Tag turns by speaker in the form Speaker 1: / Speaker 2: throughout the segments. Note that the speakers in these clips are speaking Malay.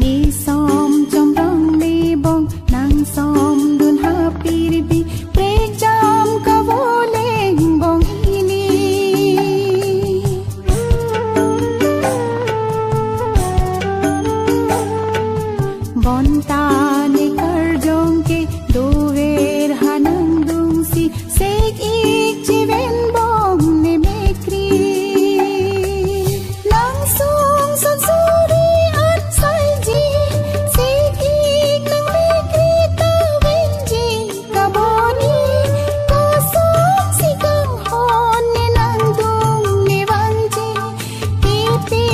Speaker 1: ni som chom rong ni bong nang som dun hapir bi prek jam ka voleng bong ini bonta ne kar jong ke dover hanang dung si sek ik chiven bong ne mekri nang sung san suri at sai ji sek ik nang mekri ta venji ka boni ka sung si kang hon ne nang dung ne vanji ti ti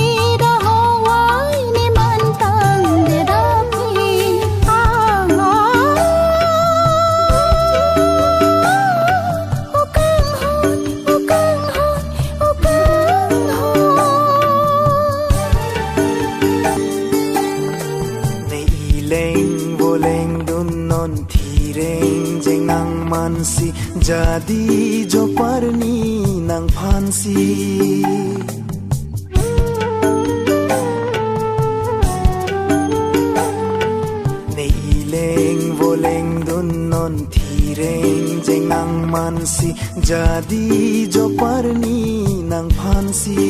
Speaker 1: da hawai ne man tang de da pi o kang hon o kang hon o kang hon
Speaker 2: Nei ileng voleng dun non thireng jeng nang mansi jadi jo parni nang phansi Nei ileng voleng dun non thireng jeng nang mansi jadi jo parni nang phansi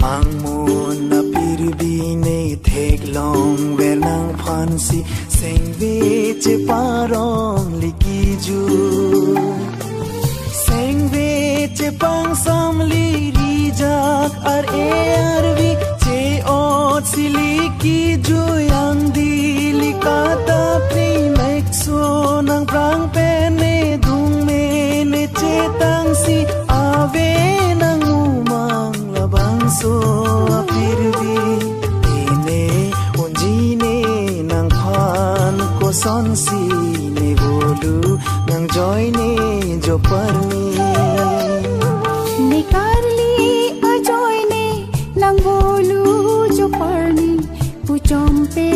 Speaker 2: Mangmun na pirbine thek long ver nang phansi sengve che parong likiju sengve che pang sam li rijak ar arvi che ot siliki ju yang dili kata pri mexo nang prang pene dung me ne che tang si ave nang umang labang so apirvi ene onjine nang phan ko son si ne bolu nang joy ne jo parni
Speaker 1: ne karli a joy ne nang bolu jo parni pu chompe